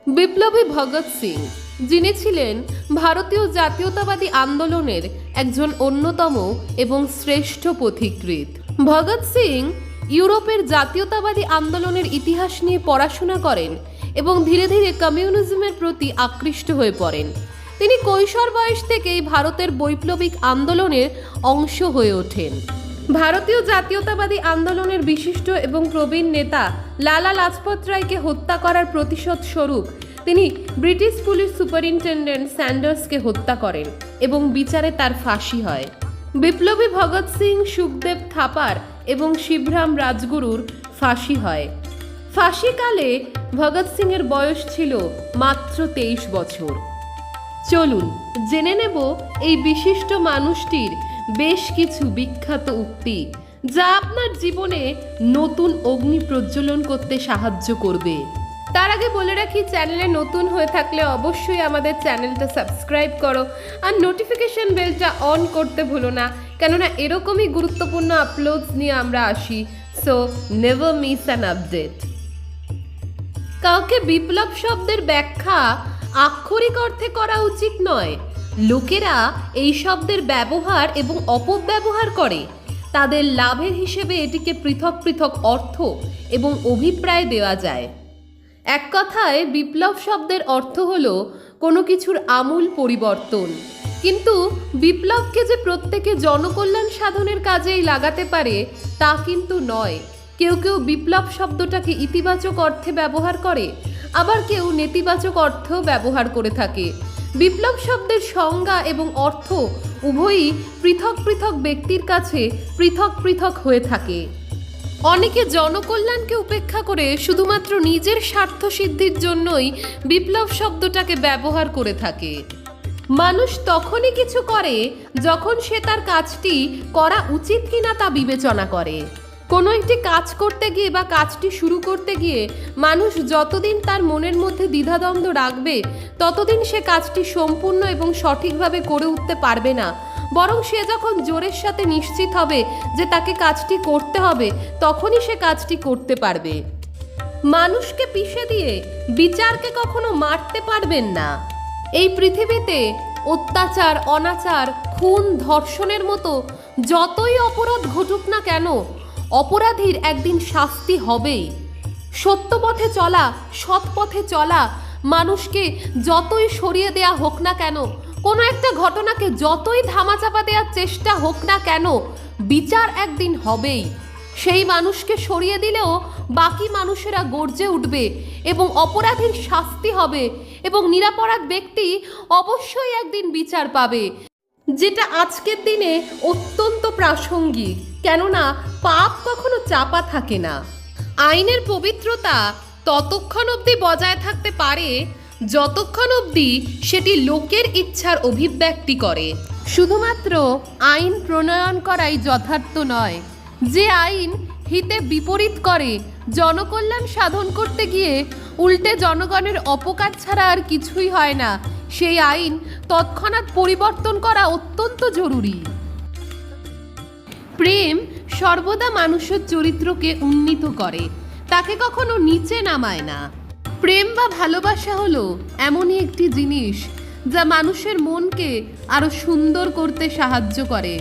বিপ্লবী ভগৎ সিং, যিনি ছিলেন ভারতীয় জাতীয়তাবাদী আন্দোলনের একজন অন্যতম এবং শ্রেষ্ঠ পথিকৃৎ। ভগৎ সিং ইউরোপের জাতীয়তাবাদী আন্দোলনের ইতিহাস নিয়ে পড়াশোনা করেন এবং ধীরে ধীরে কমিউনিজমের প্রতি আকৃষ্ট হয়ে পড়েন। তিনি কৈশোর বয়স থেকেই ভারতের বৈপ্লবিক আন্দোলনের অংশ হয়ে ওঠেন। ভারতীয় জাতীয়তাবাদী আন্দোলনের বিশিষ্ট এবং প্রবীণ নেতা লালা লাজপত রায়কে হত্যা করার প্রতিশোধ স্বরূপ তিনি ব্রিটিশ পুলিশ সুপারিনটেন্ডেন্ট স্যান্ডার্সকে হত্যা করেন এবং বিচারে তার ফাঁসি হয়। বিপ্লবী ভগৎ সিং, সুখদেব থাপার এবং শিবরাম রাজগুরুর ফাঁসি হয়। ফাঁসিকালে ভগৎ সিংয়ের বয়স ছিল মাত্র 23 বছর। চলুন জেনে নেব এই বিশিষ্ট মানুষটির বেশ কিছু বিখ্যাত উক্তি, যা আপনার জীবনে নতুন অগ্নি প্রজ্বলন করতে সাহায্য করবে। তার আগে বলে রাখি, চ্যানেলে নতুন হয়ে থাকলে অবশ্যই আমাদের চ্যানেলটা সাবস্ক্রাইব করো আর নোটিফিকেশন বেলটা অন করতে ভুলো না, কেননা এরকমই গুরুত্বপূর্ণ আপলোডস নিয়ে আমরা আসি। So never miss an update. কাউকে বিপ্লব শব্দের ব্যাখ্যা আক্ষরিক অর্থে করা উচিত নয়। লোকেরা এই শব্দের ব্যবহার এবং অপব্যবহার করে। তাদের লাভের হিসেবে এটিকে পৃথক পৃথক অর্থ এবং অভিপ্রায় দেওয়া যায়। এক কথায় বিপ্লব শব্দের অর্থ হলো কোনো কিছুর আমূল পরিবর্তন, কিন্তু বিপ্লবকে যে প্রত্যেকে জনকল্যাণ সাধনের কাজেই লাগাতে পারে তা কিন্তু নয়। কেউ কেউ বিপ্লব শব্দটাকে ইতিবাচক অর্থে ব্যবহার করে, আবার কেউ নেতিবাচক অর্থেও ব্যবহার করে থাকে। বিপ্লব শব্দের সংজ্ঞা এবং অর্থ উভয়ই পৃথক পৃথক ব্যক্তির কাছে পৃথক পৃথক হয়ে থাকে। অনেকে জনকল্যাণকে উপেক্ষা করে শুধুমাত্র নিজের স্বার্থ সিদ্ধির জন্যই বিপ্লব শব্দটাকে ব্যবহার করে থাকে। মানুষ তখনই কিছু করে যখন সে তার কাজটি করা উচিত কিনা তা বিবেচনা করে। কোনো একটি কাজ করতে গিয়ে বা কাজটি শুরু করতে গিয়ে মানুষ যতদিন তার মনের মধ্যে দ্বিধাদ্বন্দ্ব রাখবে, ততদিন সে কাজটি সম্পূর্ণ এবং সঠিকভাবে করে উঠতে পারবে না। বরং সে যখন জোরের সাথে নিশ্চিত হবে যে তাকে কাজটি করতে হবে, তখনই সে কাজটি করতে পারবে। মানুষকে পিষে দিয়ে বিচারকে কখনো মারতে পারবেন না। এই পৃথিবীতে অত্যাচার, অনাচার, খুন, ধর্ষণের মতো যতই অপরাধ ঘটুক না কেন, অপরাধীর একদিন শাস্তি হবেই। সত্য পথে চলা, সৎ পথে চলা, মানুষকে যতই সরিয়ে দেয়া হোক না কেন, কোনো একটা ঘটনাকে যতই ধামাচাপা দেওয়ার চেষ্টা হোক না কেন, বিচার একদিন হবেই। সেই মানুষকে সরিয়ে দিলেও বাকি মানুষেরা গর্জে উঠবে এবং অপরাধীর শাস্তি হবে এবং নিরপরাধ ব্যক্তি অবশ্যই একদিন বিচার পাবে, যেটা আজকের দিনে অত্যন্ত প্রাসঙ্গিক। কেননা পাপ কখনো চাপা থাকে না। আইনের পবিত্রতা ততক্ষণ অবধি বজায় থাকতে পারে যতক্ষণ অবধি সেটি লোকের ইচ্ছার অভিব্যক্তি করে। শুধুমাত্র আইন প্রণয়ন করাই যথার্থ নয়। যে আইন হিতে বিপরীত করে, জনকল্যাণ সাধন করতে গিয়ে উল্টে জনগণের অপকার ছাড়া আর কিছুই হয় না, সেই আইন তৎক্ষণাৎ পরিবর্তন করা অত্যন্ত জরুরি। প্রেম সর্বদা মানুষের চরিত্রকে উন্নীত করে, তাকে কখনো নিচে নামায় না। প্রেম বা ভালোবাসা হলো এমনই একটি জিনিস যা মানুষের মনকে আরো সুন্দর করতে সাহায্য করে,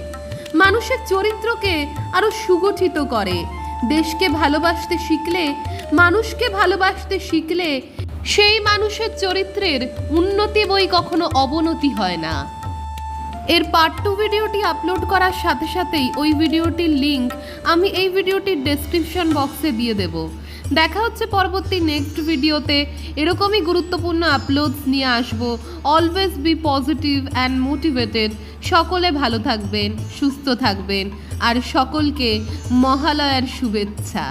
মানুষের চরিত্রকে আরো সুগঠিত করে। দেশকে ভালোবাসতে শিখলে, মানুষকে ভালোবাসতে শিখলে সেই মানুষের চরিত্রের উন্নতি বই কখনো অবনতি হয় না। এর পার্ট 2 ভিডিওটি আপলোড করার সাথে সাথেই ওই ভিডিওটির লিংক আমি এই ভিডিওটির ডেসক্রিপশন বক্সে দিয়ে দেব। দেখা হচ্ছে পরবর্তী নেক্সট ভিডিওতে। এরকমই গুরুত্বপূর্ণ আপলোডস নিয়ে আসবো। Always be positive and motivated. সকলে ভালো থাকবেন, সুস্থ থাকবেন আর সকলকে মহালয়ার শুভেচ্ছা।